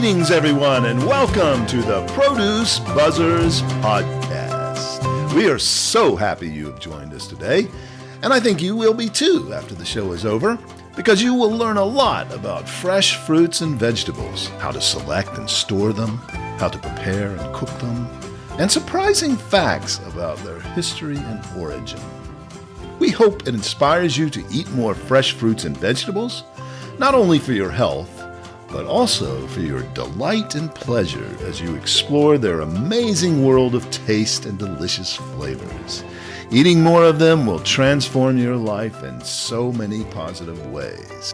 Greetings, everyone, and welcome to the Produce Buzzers podcast. We are so happy you have joined us today, and I think you will be too after the show is over, because you will learn a lot about fresh fruits and vegetables, how to select and store them, how to prepare and cook them, and surprising facts about their history and origin. We hope it inspires you to eat more fresh fruits and vegetables, not only for your health, but also for your delight and pleasure as you explore their amazing world of taste and delicious flavors. Eating more of them will transform your life in so many positive ways.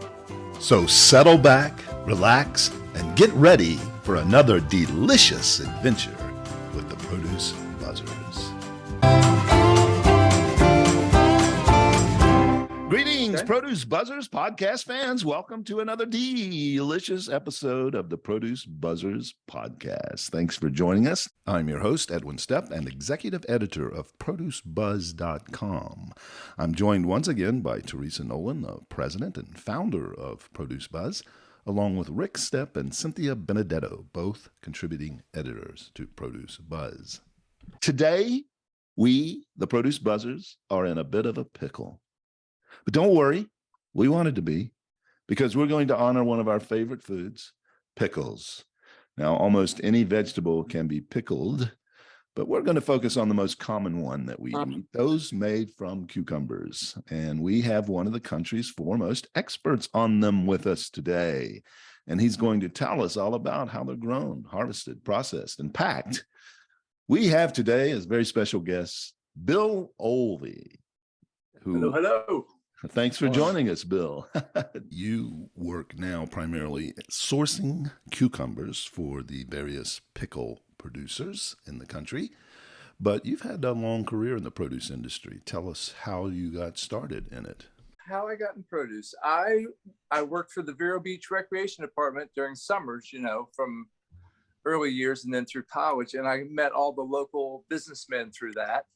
So settle back, relax, and get ready for another delicious adventure with the Produce Buzzers. Greetings, Produce Buzzers podcast fans. Welcome to another delicious episode of the Produce Buzzers podcast. Thanks for joining us. I'm your host, Edwin Stepp, and executive editor of ProduceBuzz.com. I'm joined once again by Teresa Nolan, the president and founder of Produce Buzz, along with Rick Stepp and Cynthia Benedetto, both contributing editors to Produce Buzz. Today, we, the Produce Buzzers, are in a bit of a pickle. But don't worry, we wanted to be, because we're going to honor one of our favorite foods, pickles. Now, almost any vegetable can be pickled, but we're going to focus on the most common one that we eat, those made from cucumbers. And we have one of the country's foremost experts on them with us today. And he's going to tell us all about how they're grown, harvested, processed, and packed. We have today as very special guests, Bill Olvey. Hello. Thanks for joining us, Bill. You work now primarily sourcing cucumbers for the various pickle producers in the country, but you've had a long career in the produce industry. Tell us how you got started in it. How I got in produce. I worked for the Vero Beach Recreation Department during summers, from early years and then through college, and I met all the local businessmen through that.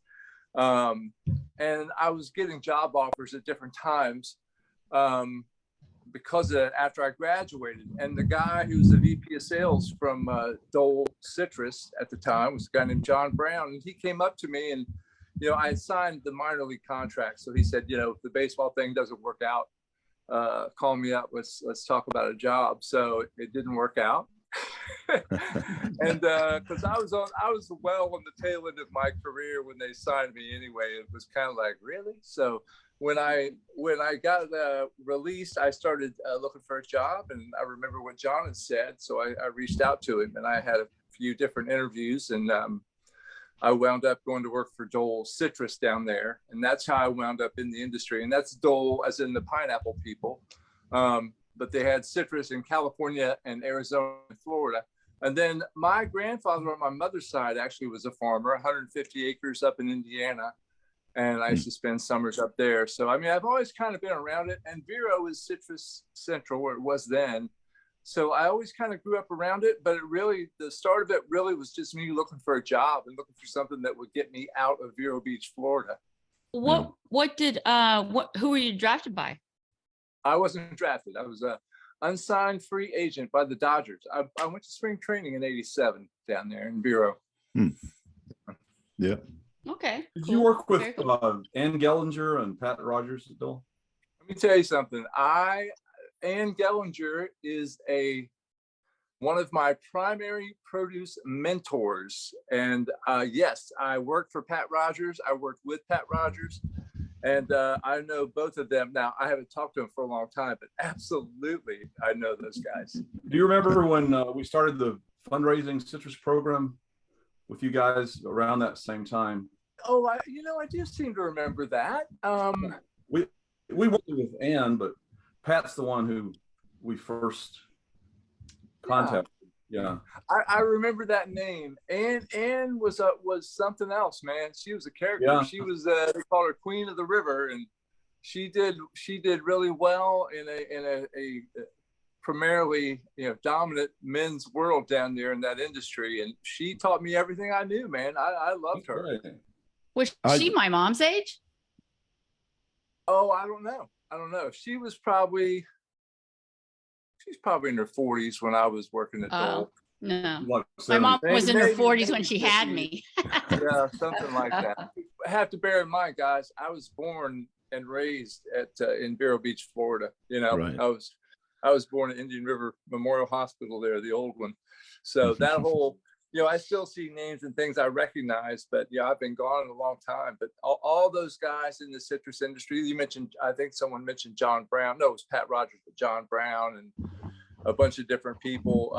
And I was getting job offers at different times because of that after I graduated. And the guy who was the VP of sales from Dole Citrus at the time was a guy named John Brown. And he came up to me and, I had signed the minor league contract. So he said, if the baseball thing doesn't work out, call me up. Let's talk about a job. So it didn't work out. And because I was well on the tail end of my career when they signed me anyway. It was kind of like, really? So when I got released, I started looking for a job, and I remember what John had said, so I reached out to him, and I had a few different interviews, and I wound up going to work for Dole Citrus down there, and that's how I wound up in the industry. And that's Dole as in the pineapple people. But they had citrus in California and Arizona and Florida. And then my grandfather on my mother's side actually was a farmer, 150 acres up in Indiana. And I used to spend summers up there. So, I've always kind of been around it. And Vero is Citrus Central, where it was then. So I always kind of grew up around it. But the start of it really was just me looking for a job and looking for something that would get me out of Vero Beach, Florida. Who were you drafted by? I wasn't drafted. I was an unsigned free agent by the Dodgers. I went to spring training in '87 down there in Vero. Yeah. Okay. Did you work with Ann Gellinger and Pat Rogers at Dole? Let me tell you something. Ann Gellinger is one of my primary produce mentors. And yes, I worked for Pat Rogers. I worked with Pat Rogers. And I know both of them. Now, I haven't talked to them for a long time, but absolutely, I know those guys. Do you remember when we started the fundraising citrus program with you guys around that same time? Oh, I do seem to remember that. We worked with Ann, but Pat's the one who we first contacted. Yeah, I remember that name. Ann was something else, man. She was a character. Yeah. She was they called her Queen of the River, and she did really well in a primarily dominant men's world down there in that industry. And she taught me everything I knew, man. I loved her. Right. Was she my mom's age? Oh, I don't know. She was probably she's probably in her 40s when I was working at Dole. No. Like My mom 70. was in her Maybe- 40s when maybe she had 50. me. Yeah, something like that. I have to bear in mind, guys, I was born and raised in Vero Beach, Florida. You know, Right. I was born at Indian River Memorial Hospital there, the old one. So that whole, you know, I still see names and things I recognize, but yeah, I've been gone a long time. But all those guys in the citrus industry, you mentioned, I think someone mentioned John Brown. No, it was Pat Rogers, but John Brown and a bunch of different people.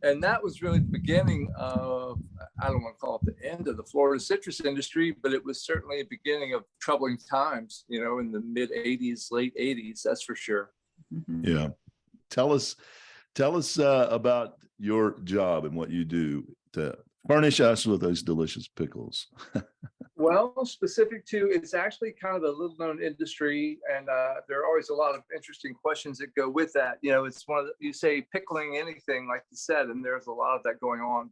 And that was really the beginning of, I don't want to call it the end of the Florida citrus industry, but it was certainly a beginning of troubling times, you know, in the mid 80s, late 80s, that's for sure. Yeah. Tell us about your job and what you do to furnish us with those delicious pickles. Well, specific to, it's actually kind of a little known industry, and there are always a lot of interesting questions that go with that. You know, it's one of the, you say pickling anything, like you said, and there's a lot of that going on,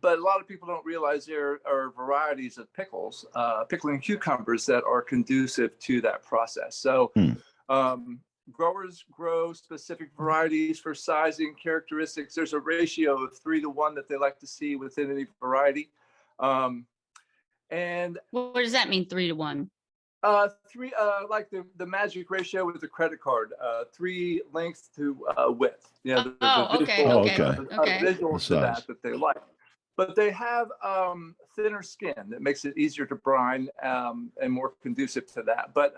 but a lot of people don't realize there are varieties of pickles, pickling cucumbers that are conducive to that process. So growers grow specific varieties for sizing characteristics. There's a ratio of 3 to 1 that they like to see within any variety. And What does that mean, 3 to 1? three, like the magic ratio with the credit card, 3 length to width. You know, Okay. visual to that they like. But they have thinner skin that makes it easier to brine and more conducive to that. But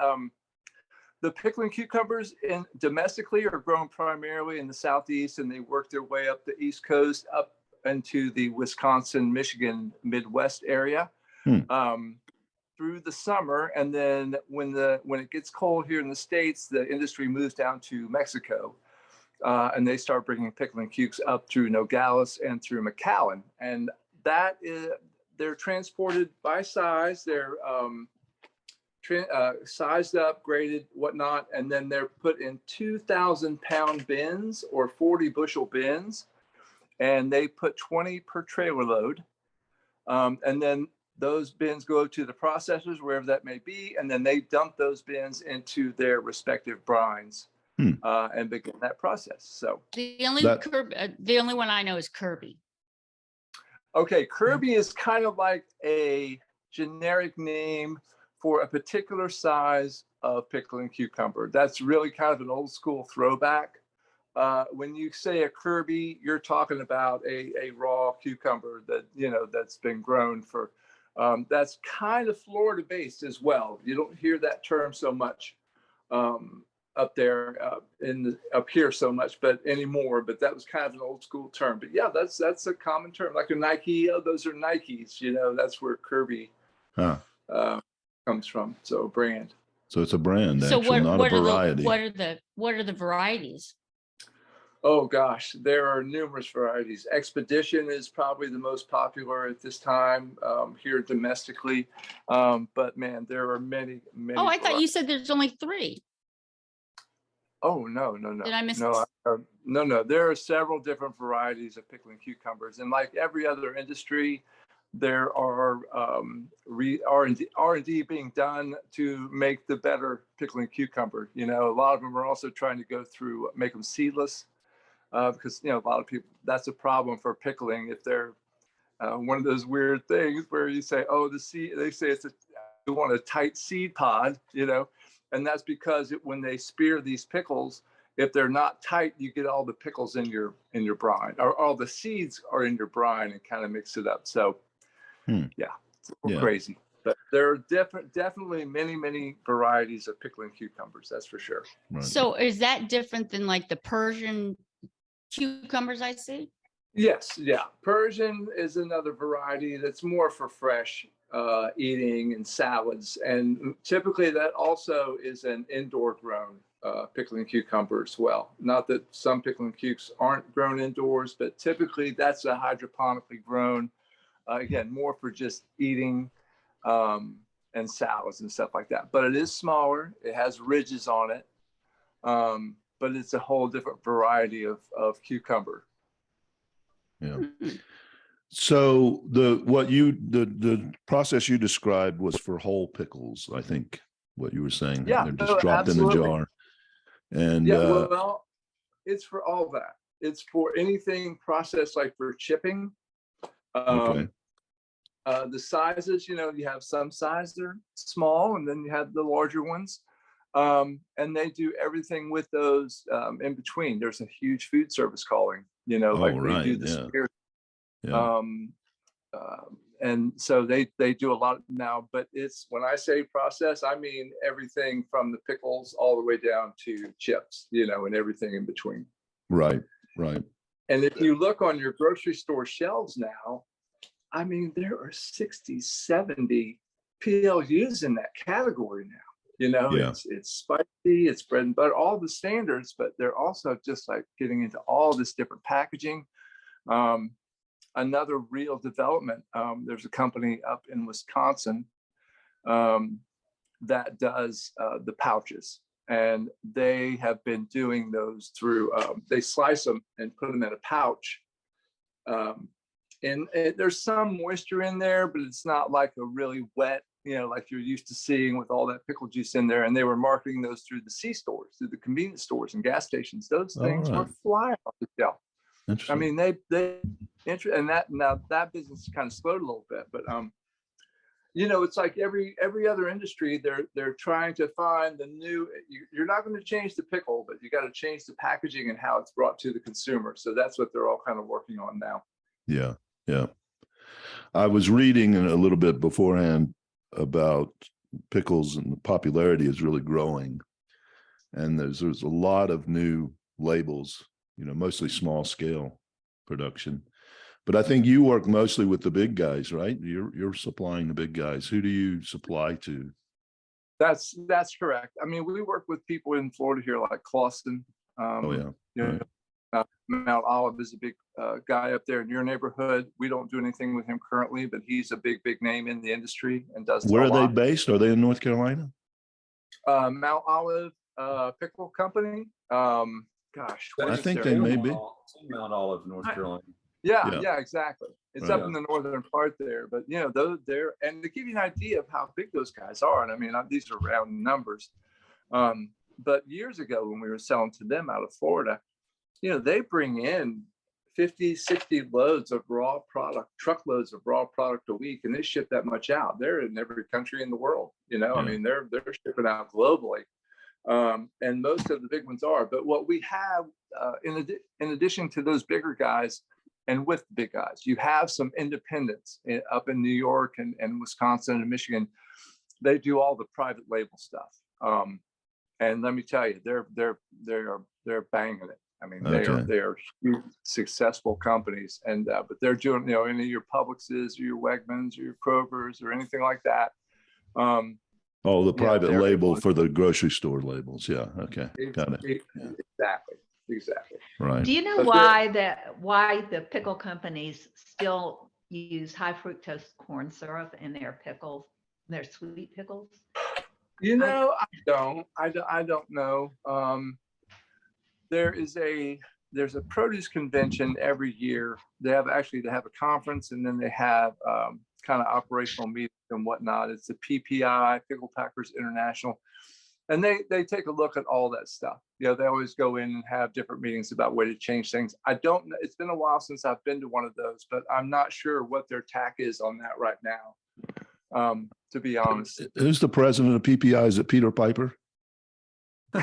the pickling cucumbers domestically are grown primarily in the Southeast, and they work their way up the East Coast, up into the Wisconsin, Michigan, Midwest area. Through the summer, and then when it gets cold here in the States, the industry moves down to Mexico, and they start bringing pickling cukes up through Nogales and through McAllen, and that is, they're transported by size. They're sized up, graded, whatnot, and then they're put in 2,000-pound bins or 40 bushel bins, and they put 20 per trailer load, and then those bins go to the processors, wherever that may be, and then they dump those bins into their respective brines and begin that process. So the only one I know is Kirby. Okay, Kirby is kind of like a generic name for a particular size of pickling cucumber. That's really kind of an old school throwback. When you say a Kirby, you're talking about a raw cucumber that, you know, that's been grown for, that's kind of Florida based as well. You don't hear that term so much up there up here so much, but anymore. But that was kind of an old school term. But yeah, that's a common term, like a Nike. Oh, those are Nikes. You know, that's where Kirby comes from. So a brand. So it's a brand, So actually, not a variety. What are the varieties? Oh gosh, there are numerous varieties. Expedition is probably the most popular at this time here domestically. But man, there are many. Oh, I thought you said there's only 3. Oh, no. Did I miss? No. There are several different varieties of pickling cucumbers. And like every other industry, there are R&D being done to make the better pickling cucumber. You know, a lot of them are also trying to go through, make them seedless. Because, you know, a lot of people, that's a problem for pickling. If they're one of those weird things where you say, oh, the seed, they say you want a tight seed pod, you know, and that's because when they spear these pickles, if they're not tight, you get all the pickles in your brine, or all the seeds are in your brine and kind of mix it up. So yeah, it's a little crazy. But there are definitely many varieties of pickling cucumbers, that's for sure. Right. So is that different than like the Persian cucumbers I see? Yes, yeah. Persian is another variety that's more for fresh eating and salads. And typically that also is an indoor grown pickling cucumber as well. Not that some pickling cukes aren't grown indoors, but typically that's a hydroponically grown, again, more for just eating and salads and stuff like that. But it is smaller. It has ridges on it. But it's a whole different variety of cucumber. Yeah. So the process you described was for whole pickles, I think what you were saying. Yeah, they're just dropped absolutely in the jar. And it's for all that. It's for anything processed, like for chipping. Okay. The sizes, you have some size they're small, and then you have the larger ones. And they do everything with those in between. There's a huge food service calling, like right. they do the Yeah. spear. Yeah. And so they do a lot now, but when I say process, I mean everything from the pickles all the way down to chips, and everything in between. Right. Right. And if you look on your grocery store shelves now, I mean, there are 60, 70 PLUs in that category now. Yeah. It's spicy, it's bread and butter, all the standards, but they're also just like getting into all this different packaging. Another real development, there's a company up in Wisconsin that does the pouches, and they have been doing those through, they slice them and put them in a pouch. And there's some moisture in there, but it's not like a really wet, like you're used to seeing with all that pickle juice in there. And they were marketing those through the C-stores, through the convenience stores and gas stations. Those things were flying off the shelf. I mean, they and that business kind of slowed a little bit, but it's like every other industry, they're trying to find the new. You're not going to change the pickle, but you got to change the packaging and how it's brought to the consumer. So that's what they're all kind of working on now. Yeah. Yeah. I was reading a little bit beforehand about pickles, and the popularity is really growing. And there's a lot of new labels, mostly small scale production. But I think you work mostly with the big guys, right? You're supplying the big guys. Who do you supply to? That's correct. I mean, we work with people in Florida here, like Clawson. Right. Mount Olive is a big guy up there in your neighborhood. We don't do anything with him currently, but he's a big name in the industry and does. Where are they based? Are they in North Carolina? Mount Olive Pickle Company. Gosh, I think they may be. Mount Olive, North Carolina. Yeah, exactly. It's Right. up in the northern part there, but they're, and to give you an idea of how big those guys are, and I mean, these are round numbers. But years ago when we were selling to them out of Florida, they bring in 50, 60 loads of raw product, truckloads of raw product a week, and they ship that much out. They're in every country in the world, I mean, they're shipping out globally. And most of the big ones are. But what we have, in addition to those bigger guys, and with the big guys, you have some independents up in New York and Wisconsin and Michigan. They do all the private label stuff. And let me tell you, they're banging it. I mean, they are huge, successful companies, and but they're doing, any of your Publixes or your Wegmans or your Krogers or anything like that. The private label for the grocery store labels. Yeah. Okay. Got it. Exactly. Right. Do you know why the pickle companies still use high fructose corn syrup in their pickles, their sweet pickles? I don't know. There's a produce convention every year. They have a conference, and then they have kind of operational meetings and whatnot. It's the PPI, Pickle Packers International, and they take a look at all that stuff. They always go in and have different meetings about way to change things. I don't know. It's been a while since I've been to one of those, but I'm not sure what their tack is on that right now. To be honest. Who's the president of PPI? Is it Peter Piper? He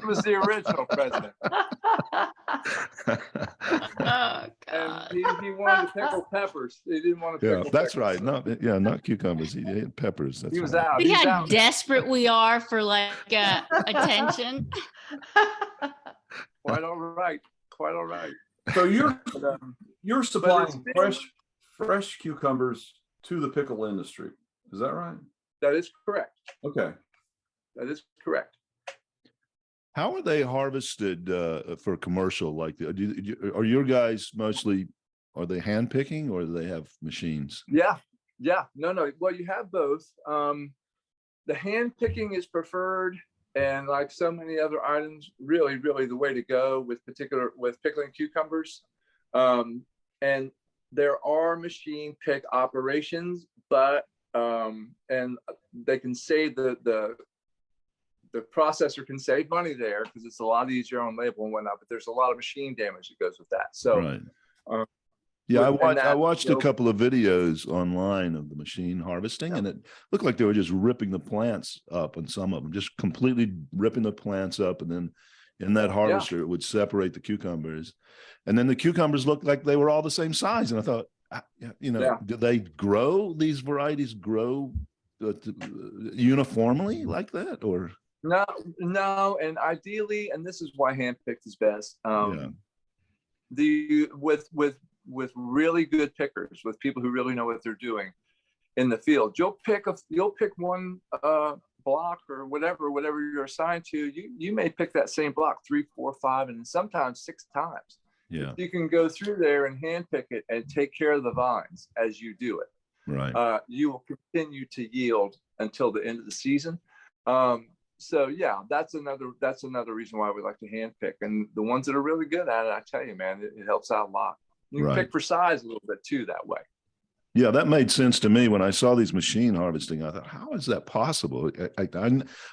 was the original president. Oh, and he wanted to pickle peppers. He didn't want to pickle that's peppers. right. Not cucumbers. He ate peppers. That's He was right. out. See how out. desperate we are for attention. Quite all right. So you're supplying fresh cucumbers to the pickle industry. Is that right? That is correct. Okay. That is correct. How are they harvested for commercial? Like, are your guys mostly, are they hand picking, or do they have machines? Yeah. No. Well, you have both. The hand picking is preferred, and like so many other items, really the way to go with pickling cucumbers. And there are machine pick operations, but and they can save the the processor can save money there because it's a lot easier on label and whatnot, but there's a lot of machine damage that goes with that. So, right. um, Yeah, and I watched a so- couple of videos online of the machine harvesting, and it looked like they were just ripping the plants up, and some of them just completely ripping the plants up, and then in that harvester it would separate the cucumbers, and then the cucumbers looked like they were all the same size. And I thought, do they grow, these varieties grow uniformly like that, or no, and ideally, and this is why hand-picked is best. With really good pickers, with people who really know what they're doing in the field, you'll pick one block or whatever you're assigned to. You may pick that same block 3, 4, 5, and sometimes 6 times. Yeah, you can go through there and hand pick it and take care of the vines as you do it. right. You will continue to yield until the end of the season. So yeah, that's another reason why we like to hand pick. And the ones that are really good at it, I tell you, man, it helps out a lot. You can pick for size a little bit too that way. Yeah, that made sense to me when I saw these machine harvesting. I thought, how is that possible?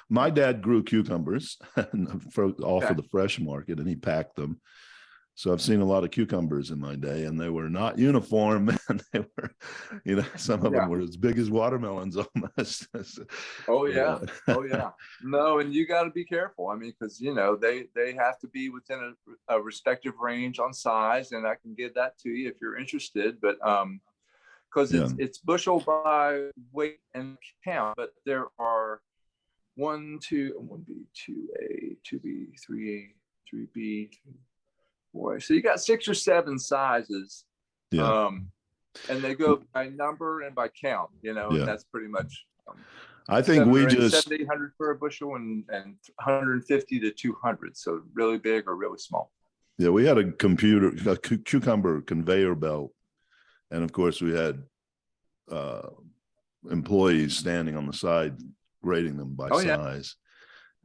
My dad grew cucumbers for the fresh market, and he packed them. So I've seen a lot of cucumbers in my day, and they were not uniform, and they were, some of them were as big as watermelons almost. Oh yeah. No, and you got to be careful. I mean, because they have to be within a respective range on size, and I can give that to you if you're interested. But because it's bushel by weight and count, but there are 1B, 2A, 2B, 3A, 3B. Boy, so you got 6 or 7 sizes, and they go by number and by count. And that's pretty much. I think we just 700-800 for a bushel and 150 to 200. So really big or really small. Yeah, we had a cucumber conveyor belt, and of course we had employees standing on the side grading them by size,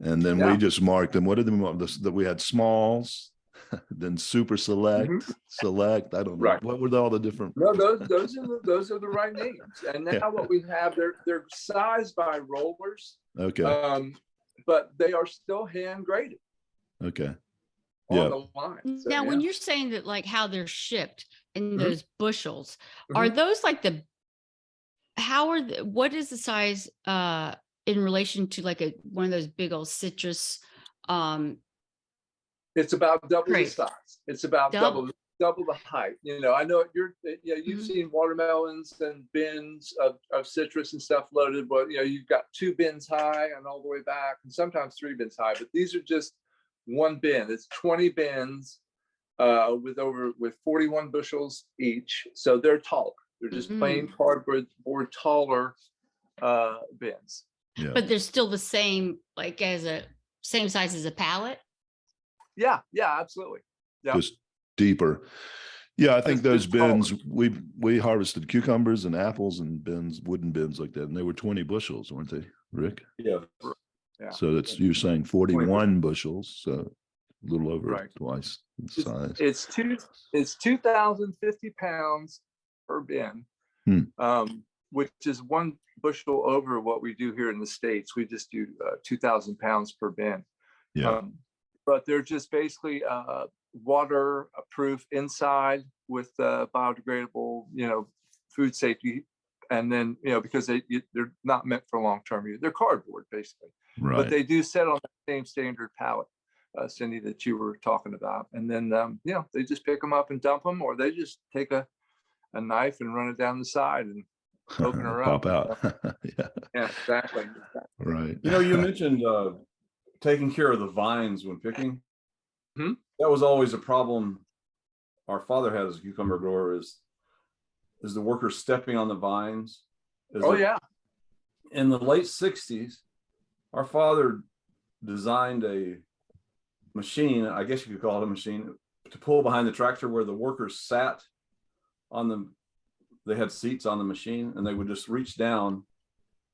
and then we just marked them. What did that we had smalls. Then super select, select. I don't know. Right. What were all the different? No, those are the right names. And now what we have, they're sized by rollers. Okay. But they are still hand graded. Okay. On the line. So, now, when you're saying that, like how they're shipped in those bushels, are those like what is the size in relation to like one of those big old citrus? It's about double the size. It's about double the height. I know you've seen watermelons and bins of citrus and stuff loaded, but you've got 2 bins high and all the way back, and sometimes 3 bins high. But these are just 1 bin. It's 20 bins with 41 bushels each. So they're taller. They're just plain cardboard taller bins. Yeah. But they're still the same, like same size as a pallet. Yeah, absolutely. Yeah. Just deeper. Yeah, I think those bins, we harvested cucumbers and apples in bins, wooden bins like that, and they were 20 bushels, weren't they, Rick? Yeah. So that's, you're saying 41 bushels, so a little over twice the size. It's 2,050 pounds per bin, which is 1 bushel over what we do here in the States. We just do 2,000 pounds per bin. Yeah. But they're just basically waterproof inside with biodegradable, food safety, and then because they're not meant for long-term use. They're cardboard basically, but they do set on the same standard pallet, Cindy, that you were talking about. And then they just pick them up and dump them, or they just take a knife and run it down the side and open her Pop up. out. Yeah, exactly. Right. You mentioned taking care of the vines when picking. That was always a problem our father had as a cucumber grower, is the workers stepping on the vines. In the late 60s, our father designed a machine, I guess you could call it a machine, to pull behind the tractor where the workers sat on them. They had seats on the machine, and they would just reach down.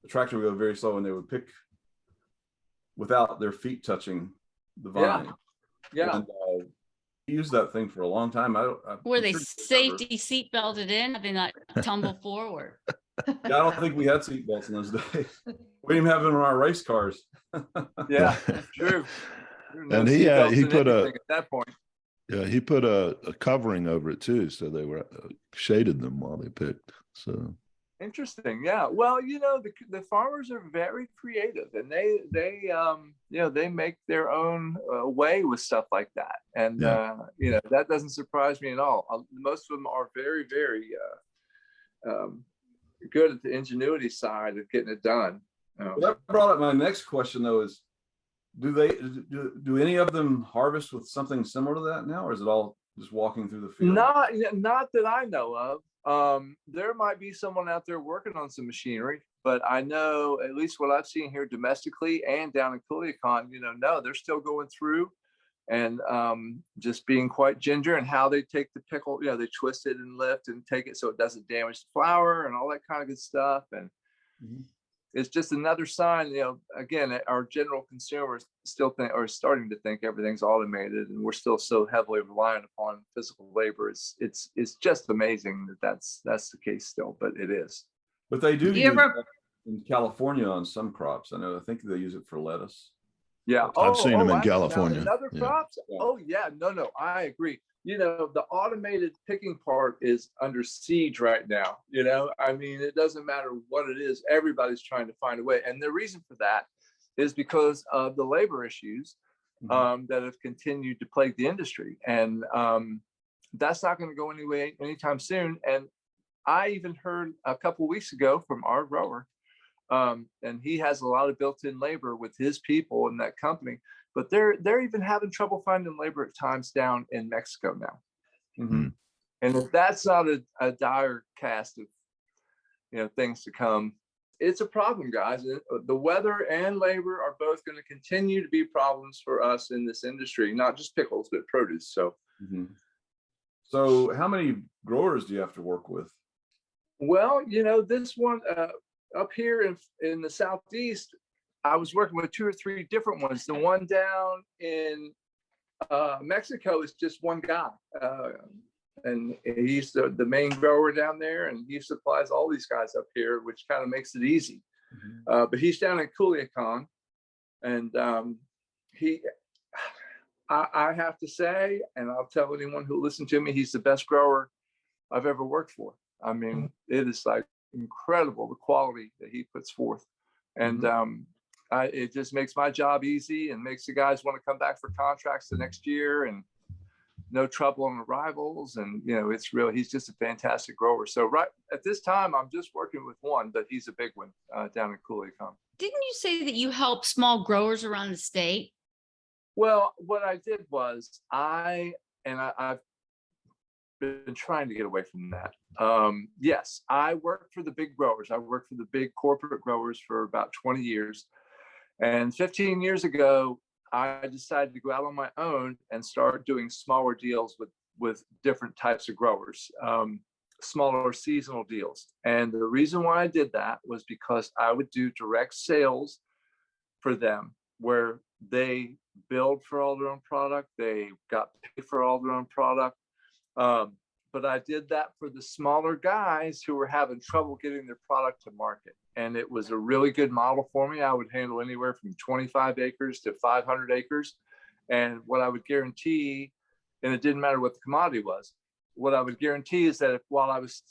The tractor would go very slow, and they would pick without their feet touching the vine. Yeah. And used that thing for a long time. Were they safety seat belted in? Did they not tumble forward? Yeah, I don't think we had seatbelts in those days. We didn't have them in our race cars. Yeah, true. No And seatbelts he and put everything at that point. he put a covering over it too, so they were shaded them while they picked. So Interesting. Yeah. Well, the farmers are very creative, and they make their own way with stuff like that. And that doesn't surprise me at all. Most of them are very, very good at the ingenuity side of getting it done. Well, that brought up my next question, though: is do any of them harvest with something similar to that now, or is it all just walking through the field? Not that I know of. There might be someone out there working on some machinery, but I know at least what I've seen here domestically and down in Culiacan, no, they're still going through and just being quite ginger and how they take the pickle, they twist it and lift and take it so it doesn't damage the flour and all that kind of good stuff. And it's just another sign, again, our general consumers still are starting to think everything's automated, and we're still so heavily reliant upon physical labor. It's just amazing that's the case still, but it is. But they do use it in California on some crops. I think they use it for lettuce. Yeah, I've seen them in California. Other crops. Yeah. Oh yeah, no, I agree. The automated picking part is under siege right now. I mean, it doesn't matter what it is. Everybody's trying to find a way. And the reason for that is because of the labor issues that have continued to plague the industry. And that's not going to go anyway anytime soon. And I even heard a couple of weeks ago from our grower, and he has a lot of built-in labor with his people in that company, but they're even having trouble finding labor at times down in Mexico now. And if that's not a dire cast of things to come, it's a problem, guys. The weather and labor are both going to continue to be problems for us in this industry, not just pickles but produce. So so how many growers do you have to work with? Well, this one up here in the Southeast, I was working with 2 or 3 different ones. The one down in Mexico is just one guy. And he's the main grower down there, and he supplies all these guys up here, which kind of makes it easy. But he's down in Culiacan, and I have to say, and I'll tell anyone who listens to me, he's the best grower I've ever worked for. I mean, it is like incredible the quality that he puts forth, and it just makes my job easy and makes the guys want to come back for contracts the next year, and no trouble on arrivals. And he's just a fantastic grower. So right at this time, I'm just working with one, but he's a big one down in Culiacan. Didn't you say that you help small growers around the state? Well, what I did was I've been trying to get away from that. Yes, I worked for the big growers. I worked for the big corporate growers for about 20 years. And 15 years ago, I decided to go out on my own and start doing smaller deals with different types of growers, smaller seasonal deals. And the reason why I did that was because I would do direct sales for them, where they billed for all their own product, they got paid for all their own product. But I did that for the smaller guys who were having trouble getting their product to market. And it was a really good model for me. I would handle anywhere from 25 acres to 500 acres. And what I would guarantee, and it didn't matter what the commodity was, what I would guarantee is that while I was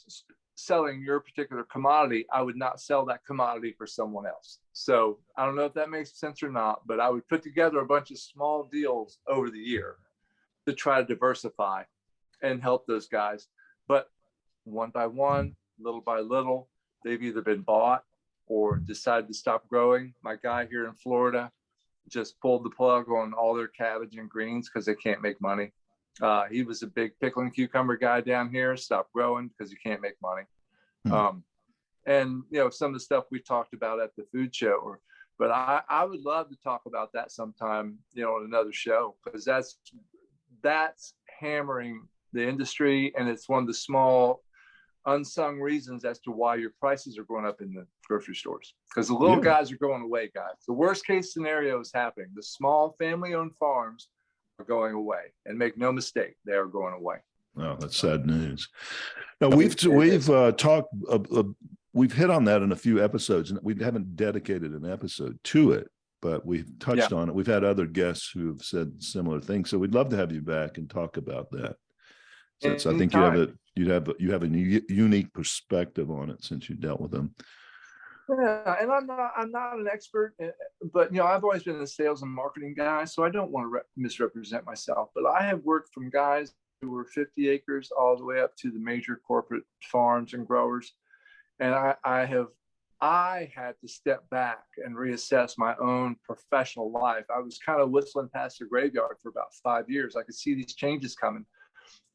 selling your particular commodity, I would not sell that commodity for someone else. So I don't know if that makes sense or not, but I would put together a bunch of small deals over the year to try to diversify and help those guys. But one by one, little by little, they've either been bought or decided to stop growing. My guy here in Florida just pulled the plug on all their cabbage and greens because they can't make money. He was a big pickle and cucumber guy down here, stopped growing because you can't make money. And some of the stuff we talked about at the food show, but I would love to talk about that sometime, on another show, because that's hammering the industry, and it's one of the small unsung reasons as to why your prices are going up in the grocery stores, because the little guys are going away, guys. The worst case scenario is happening. The small family-owned farms are going away, and make no mistake, they are going away. Oh, that's sad news. Now we've talked we've hit on that in a few episodes, and we haven't dedicated an episode to it, but we've touched on it. We've had other guests who have said similar things, so we'd love to have you back and talk about that. Since I think you have a unique perspective on it since you dealt with them. Yeah, and I'm not an expert, but I've always been a sales and marketing guy, so I don't want to misrepresent myself. But I have worked from guys who were 50 acres all the way up to the major corporate farms and growers, and I had to step back and reassess my own professional life. I was kind of whistling past the graveyard for about 5 years. I could see these changes coming,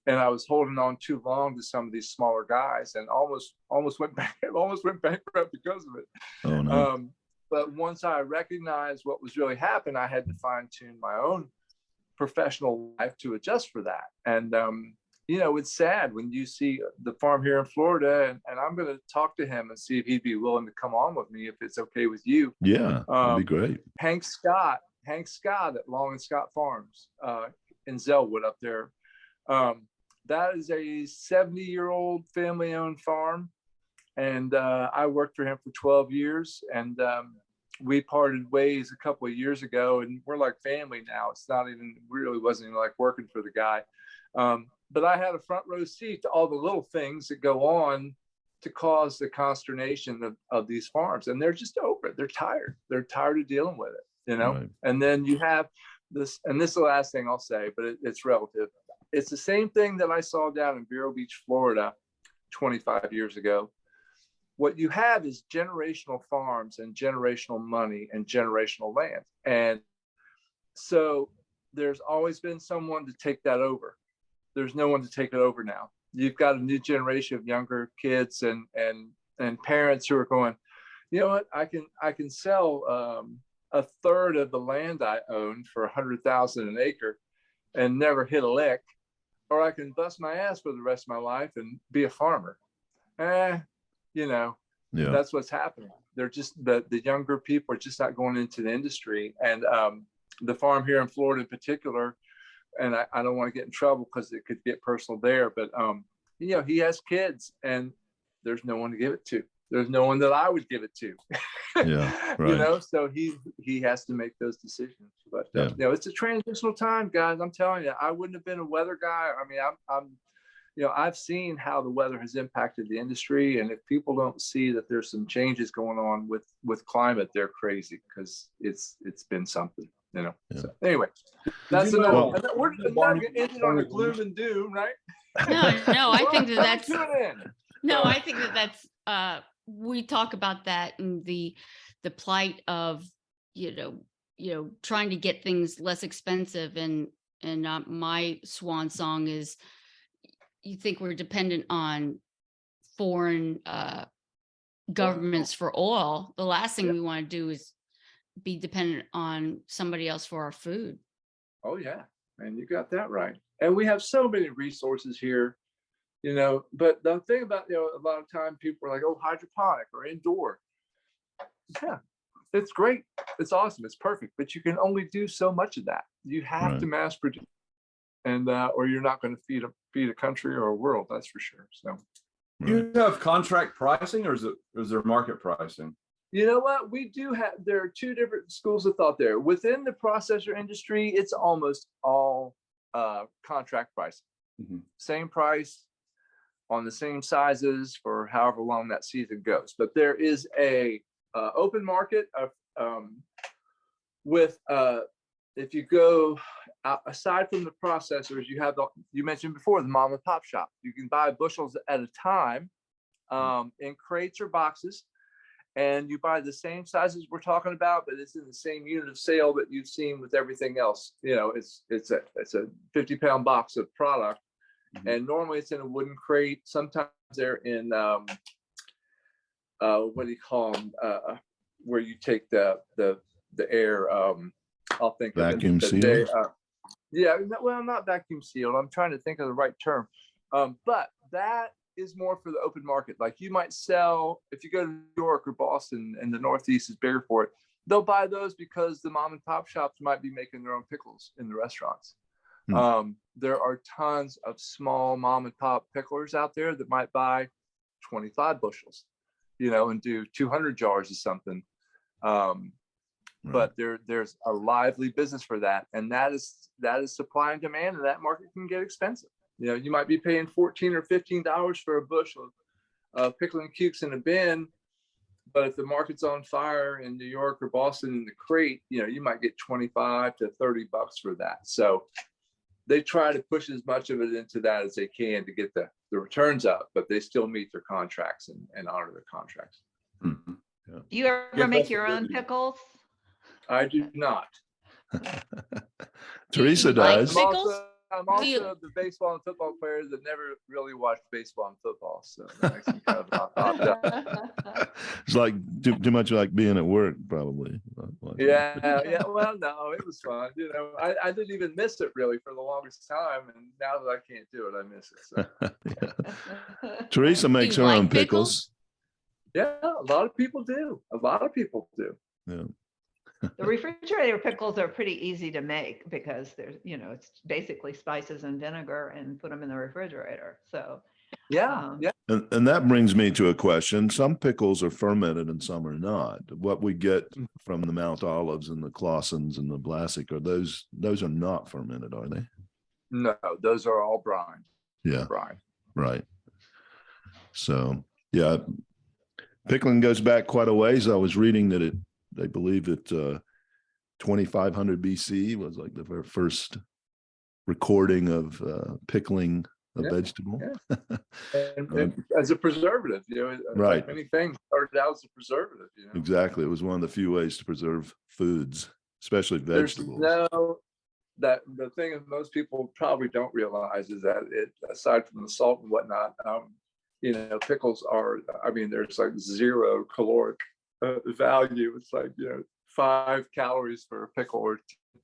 and I was holding on too long to some of these smaller guys, and almost went bankrupt because of it. Oh no! But once I recognized what was really happening, I had to fine tune my own professional life to adjust for that. And it's sad when you see the farm here in Florida, and I'm going to talk to him and see if he'd be willing to come on with me if it's okay with you. Yeah, that'd be great. Hank Scott at Long and Scott Farms in Zellwood up there. That is a 70-year-old family-owned farm, and I worked for him for 12 years, and we parted ways a couple of years ago, and we're like family now. It's not even, really wasn't even like working for the guy. But I had a front row seat to all the little things that go on to cause the consternation of these farms. And they're just over it. They're tired. They're tired of dealing with it, Right. And then you have this, and this is the last thing I'll say, but it's relative. It's the same thing that I saw down in Vero Beach, Florida, 25 years ago. What you have is generational farms and generational money and generational land. And so there's always been someone to take that over. There's no one to take it over now. You've got a new generation of younger kids and parents who are going, you know what, I can sell a third of the land I own for $100,000 an acre and never hit a lick, or I can bust my ass for the rest of my life and be a farmer. That's what's happening. They're just the younger people are just not going into the industry. And the farm here in Florida in particular, and I don't want to get in trouble because it could get personal there, but he has kids and there's no one to give it to. There's no one that I would give it to. Yeah, right. So he has to make those decisions. But it's a transitional time, guys. I'm telling you, I wouldn't have been a weather guy. I mean, I've seen how the weather has impacted the industry, and if people don't see that there's some changes going on with climate, they're crazy, because it's been something. Yeah. So anyway, that's enough. We're not going to end it on a gloom and doom, right? No, I think that's I think that's we talk about that in the plight of trying to get things less expensive, and my swan song is, you think we're dependent on foreign governments for oil. The last thing we want to do is be dependent on somebody else for our food. Oh yeah, man, you got that right. And we have so many resources here, but the thing about, a lot of time people are like, oh, hydroponic or indoor. Yeah, it's great. It's awesome. It's perfect. But you can only do so much of that. You have to mass produce, and or you're not going to feed a country or a world. That's for sure. So, do you have contract pricing, or is there market pricing? You know what? We do have, there are two different schools of thought there. Within the processor industry, it's almost all contract pricing. Mm-hmm. Same price on the same sizes for however long that season goes. But there is a open market of if you go aside from the processors, you have you mentioned before, the mom and pop shop. You can buy bushels at a time in crates or boxes. And you buy the same sizes we're talking about, but it's in the same unit of sale that you've seen with everything else. It's a 50-pound box of product, mm-hmm. and normally it's in a wooden crate. Sometimes they're in what do you call them? Where you take the air. I'll think vacuum sealed. Well, not vacuum sealed. I'm trying to think of the right term, but that is more for the open market. Like you might sell, if you go to New York or Boston and the Northeast is bigger for it, they'll buy those because the mom and pop shops might be making their own pickles in the restaurants. There are tons of small mom and pop picklers out there that might buy 25 bushels. and do 200 jars of something. But there's a lively business for that, and that is supply and demand, and that market can get expensive. You might be paying $14 or $15 for a bushel of pickling cukes in a bin, but if the market's on fire in New York or Boston in the crate, you might get $25 to $30 for that. So they try to push as much of it into that as they can to get the returns up, but they still meet their contracts and honor their contracts. Mm-hmm. Yeah. Do you ever make your own pickles? I do not. Teresa does. I'm also the baseball and football players that never really watched baseball and football, so that makes me kind of opt out. It's like too much like being at work, probably. Yeah. Well, no, it was fun. I didn't even miss it really for the longest time, and now that I can't do it, I miss it. So. Yeah. Teresa makes her own pickles. Yeah, a lot of people do. Yeah. The refrigerator pickles are pretty easy to make because there's, it's basically spices and vinegar and put them in the refrigerator. So yeah. And that brings me to a question. Some pickles are fermented and some are not. What we get from the Mount Olives and the Clausens and the Vlasic, those are not fermented, are they? No, those are all brine. Yeah. Brine. Right. So yeah, pickling goes back quite a ways. I was reading that they believe that 2500 BC was like the very first recording of pickling a vegetable. Yeah. and as a preservative, right. Like many things started out as a preservative. Exactly. It was one of the few ways to preserve foods, especially vegetables. The thing that most people probably don't realize is that aside from the salt and whatnot, pickles are, there's like 0 caloric value. It's like 5 calories for a pickle or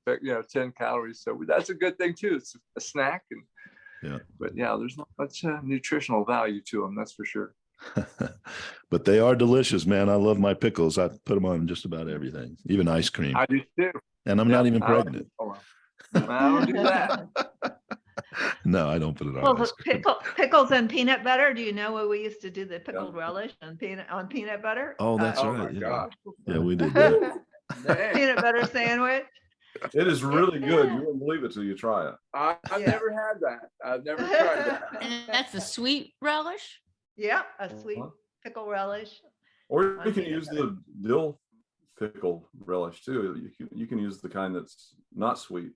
10 calories, so that's a good thing too. It's a snack, but there's not much nutritional value to them, that's for sure. But they are delicious, man. I love my pickles. I put them on just about everything, even ice cream. I do too, and I'm not even pregnant. I don't do that. No, I don't put it on. Pickles and peanut butter. Do you know what we used to do the pickled relish on peanut butter? Oh, that's oh right. My God. Yeah, we did that. Peanut butter sandwich. It is really good. You won't believe it till you try it. I've never had that. I've never tried that. And that's the sweet relish? Yeah, a sweet pickle relish. Or you can use the dill pickle relish too. You can use the kind that's not sweet.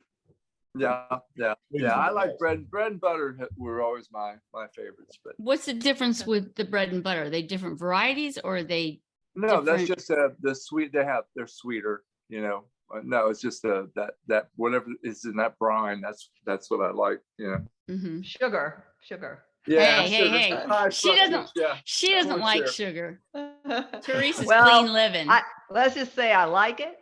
Yeah. I like bread and butter were always my favorites. But what's the difference with the bread and butter? Are they different varieties, or are they? No, that's just the sweet. They're sweeter. No, it's just that whatever is in that brine. That's what I like. Mm-hmm. Sugar. Yeah. Hey. She doesn't like sugar. Teresa's clean living. Let's just say I like it.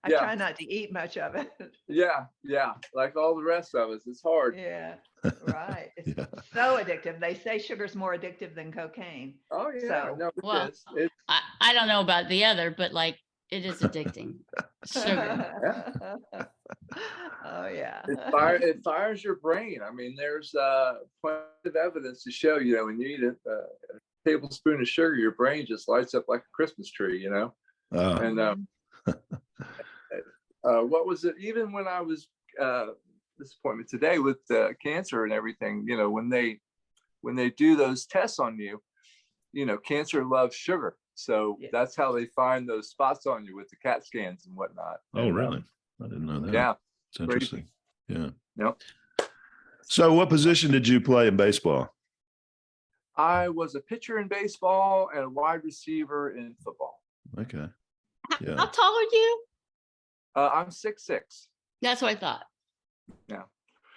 I try not to eat much of it. Yeah. Like all the rest of us, it's hard. Yeah, right. It's so addictive. They say sugar's more addictive than cocaine. Oh yeah. So, no, it is. I don't know about the other, but like it is addicting. Sugar. Oh yeah. It fires your brain. There's plenty of evidence to show, when you eat a tablespoon of sugar, your brain just lights up like a Christmas tree, And what was it? Even when I was disappointment today with cancer and everything, when they do those tests on you, cancer loves sugar. So that's how they find those spots on you with the CAT scans and whatnot. Oh, really? I didn't know that. Yeah. It's interesting. Yeah. Yep. So what position did you play in baseball? I was a pitcher in baseball and a wide receiver in football. Okay. Yeah. How tall are you? I'm 6'6". That's what I thought. Yeah.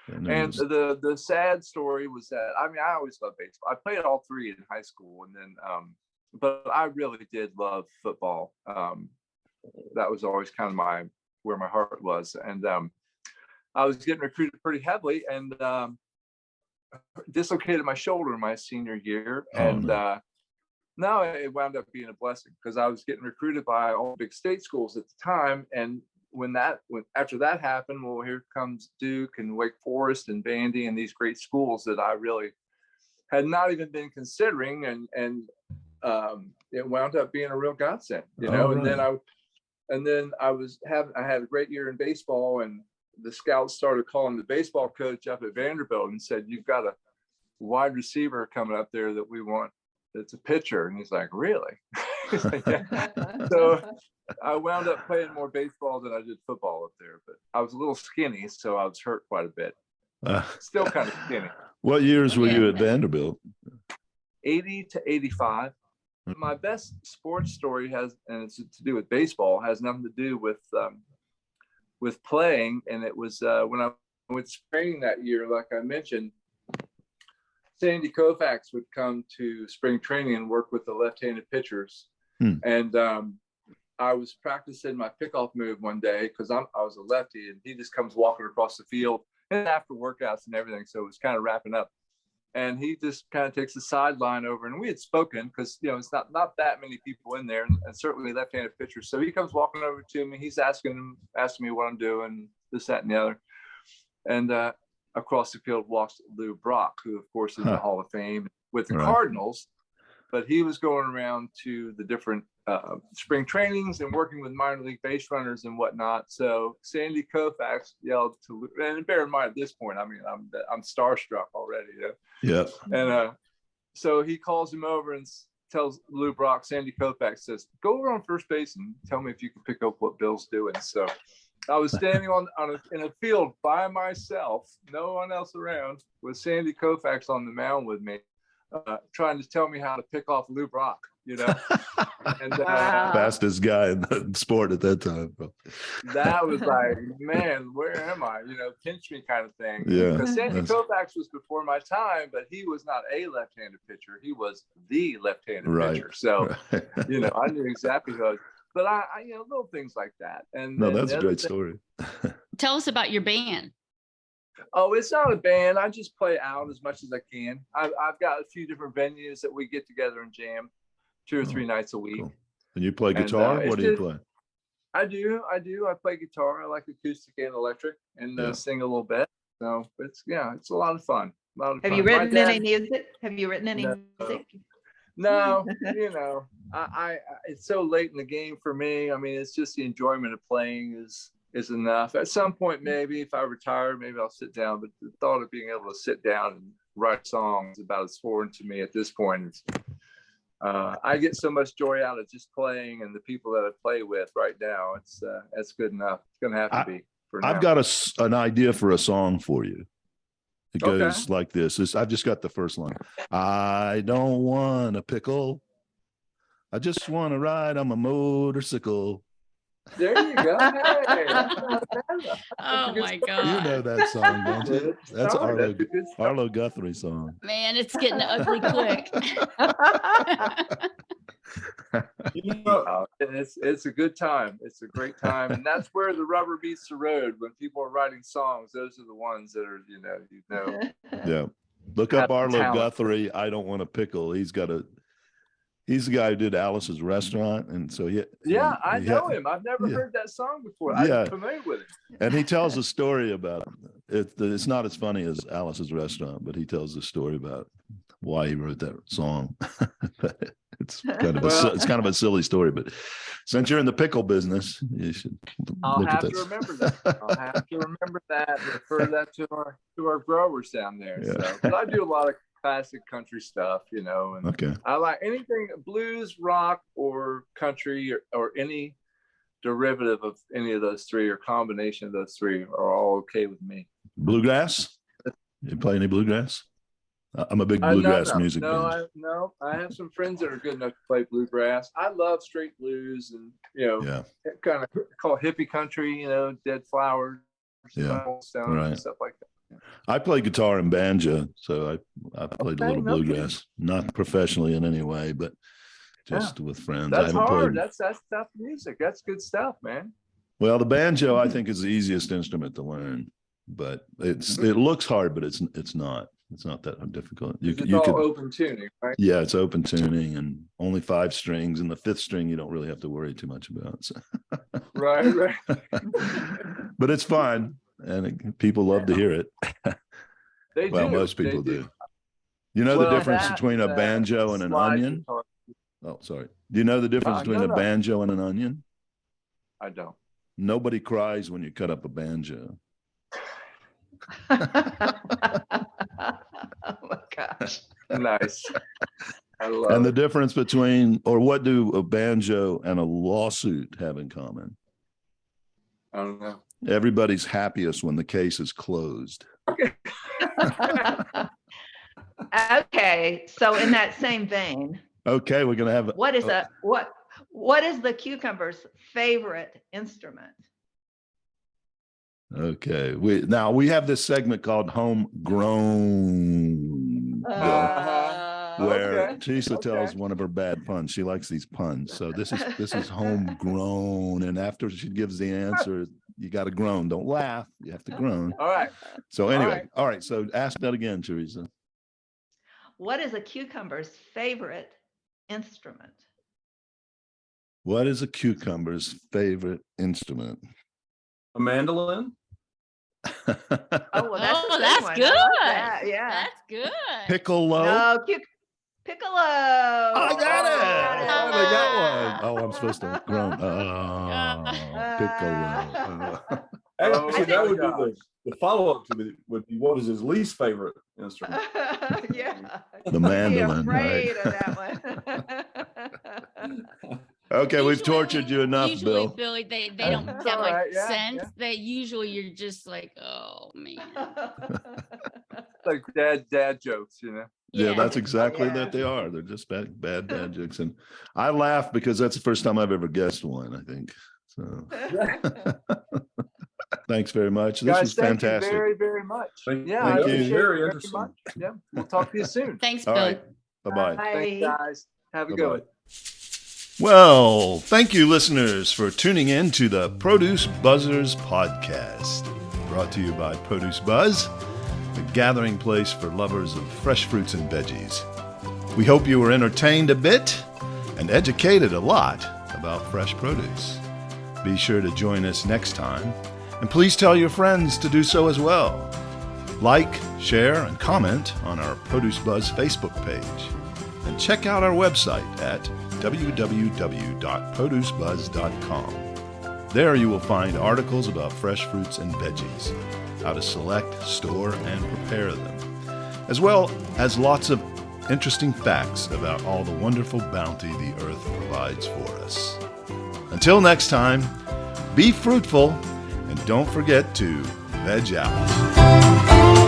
And the sad story was that, I always loved baseball. I played all 3 in high school, and then, but I really did love football. That was always kind of where my heart was. And I was getting recruited pretty heavily, and dislocated my shoulder my senior year. And no, it wound up being a blessing because I was getting recruited by all big state schools at the time. And after that happened, well, here comes Duke and Wake Forest and Vandy and these great schools that I really had not even been considering. And it wound up being a real godsend, you know. Right. And then I had a great year in baseball, and the scouts started calling the baseball coach up at Vanderbilt and said, "You've got a wide receiver coming up there that we want. That's a pitcher." And he's like, "Really?" He's like, yeah. So I wound up playing more baseball than I did football up there, but I was a little skinny, so I was hurt quite a bit. Still kind of skinny. What years were you at Vanderbilt? 80 to 85. My best sports story has, and it's to do with baseball, has nothing to do with playing. And it was when I went spring that year, like I mentioned, Sandy Koufax would come to spring training and work with the left-handed pitchers. And I was practicing my pickoff move one day because I was a lefty, and he just comes walking across the field and after workouts and everything. So it was kind of wrapping up. And he just kind of takes the sideline over, and we had spoken because, you know, it's not that many people in there, and certainly left-handed pitchers. So he comes walking over to me. He's asking me what I'm doing, this, that, and the other. And across the field walks Lou Brock, who, of course, is in the Hall of Fame with the Cardinals. But he was going around to the different spring trainings and working with minor league base runners and whatnot. So Sandy Koufax yelled to, and bear in mind at this point, I mean, I'm starstruck already. Yeah. And so he calls him over and tells Lou Brock, Sandy Koufax says, "Go over on first base and tell me if you can pick up what Bill's doing." So I was standing in a field by myself, no one else around, with Sandy Koufax on the mound with me, trying to tell me how to pick off Lou Brock, you know. And fastest guy in the sport at that time. That was like, man, where am I? You know, pinch me kind of thing. Yeah. Because Sandy Koufax was before my time, but he was not a left-handed pitcher. He was the left-handed pitcher. So, you know, I knew exactly who I was. But I you know, little things like that. And no, that's a great story. Tell us about your band. Oh, it's not a band. I just play out as much as I can. I've got a few different venues that we get together and jam 2 or 3 nights a week. Cool. And you play guitar? What do you play? I do. I play guitar. I like acoustic and electric, and sing a little bit. So it's a lot of fun. Have you written any music? Have you written any music? No, you know, I it's so late in the game for me. I mean, it's just the enjoyment of playing is enough. At some point, maybe if I retire, maybe I'll sit down. But the thought of being able to sit down and write songs is about as foreign to me at this point. I get so much joy out of just playing, and the people that I play with right now. It's good enough. It's going to have to be. For now. I've got an idea for a song for you. It goes like this. I've just got the first line. I don't want a pickle. I just want to ride on my motorcycle. There you go. Hey. Oh my God. You know that song, don't you? That's Arlo Guthrie song. Man, it's getting ugly quick. It's a good time. It's a great time. And that's where the rubber meets the road. When people are writing songs, those are the ones that are, you know. Yeah. Look up Arlo Guthrie. I don't want a pickle. He's the guy who did Alice's Restaurant. And so, I know him. I've never heard that song before. I'm familiar with it. And he tells a story about it. It's not as funny as Alice's Restaurant, but he tells a story about why he wrote that song. It's kind of a silly story, but since you're in the pickle business, you should I'll have to remember that. I'll have to remember that and refer that to our growers down there. Yeah. So, but I do a lot of classic country stuff, you know, and I like anything blues, rock, or country, or any derivative of any of those three or combination of those three are all okay with me. Bluegrass? You play any bluegrass? I'm a big bluegrass music fan. I have some friends that are good enough to play bluegrass. I love straight blues and, you know, kind of call hippie country, you know, Dead Flowers, and stuff like that. I play guitar and banjo, so I played a little bluegrass, not professionally in any way, but just with friends. That's hard. That's tough music. That's good stuff, man. Well, the banjo I think is the easiest instrument to learn, but it looks hard, but it's not. It's not that difficult. It's all open tuning, right? Yeah, it's open tuning and only 5 strings, and the 5th string you don't really have to worry too much about. So. Right. But it's fun, and people love to hear it. Most people do. You know the difference between a banjo and an onion? Oh, sorry. Do you know the difference between no, a no. banjo and an onion? I don't. Nobody cries when you cut up a banjo. Oh my gosh. Nice. I love And the it. difference between, or what do a banjo and a lawsuit have in common? I don't know. Everybody's happiest when the case is closed. Okay, so in that same vein, Okay, we're gonna have. what is the cucumber's favorite instrument? Okay, we have this segment called Homegrown, where Okay, Teresa tells okay. one of her bad puns. She likes these puns, so this is homegrown. And after she gives the answer, you got to groan. Don't laugh. You have to groan. All right. So anyway, All all right. So ask that again, Teresa. What is a cucumber's favorite instrument? What is a cucumber's favorite instrument? A mandolin? Oh, well, that's a good that's one. I good. like that. Yeah. That's good. Piccolo. No, piccolo. Oh, I got it. I got finally got one. Oh, I'm supposed to groan. Oh, piccolo. Actually, Oh, that my would gosh. be the follow-up to it would be what is his least favorite instrument? Yeah. The Be mandolin, right? afraid of that one. Okay, we've Usually- tortured you enough, Usually, Bill. Billy, they don't It's have all like right, yeah, sense. yeah. They usually you're just like, oh man. Like dad jokes, you know. Yeah, that's Yeah. exactly Yeah. that they are. They're just bad dad jokes. And I laugh because that's the first time I've ever guessed one, I think. So thanks very much. This Guys, was thank fantastic. you very, very much. Thank Yeah, you. I appreciate Very it interesting. much. Yeah, we'll talk to you soon. Thanks, All Billy. right. Bye-bye. Thanks, guys. Have a Bye-bye. good one. Well, thank you, listeners, for tuning in to the Produce Buzzers podcast, brought to you by Produce Buzz, the gathering place for lovers of fresh fruits and veggies. We hope you were entertained a bit and educated a lot about fresh produce. Be sure to join us next time, and please tell your friends to do so as well. Like, share, and comment on our Produce Buzz Facebook page, and check out our website at www.producebuzz.com. There you will find articles about fresh fruits and veggies, how to select, store, and prepare them, as well as lots of interesting facts about all the wonderful bounty the earth provides for us. Until next time, be fruitful and don't forget to veg out.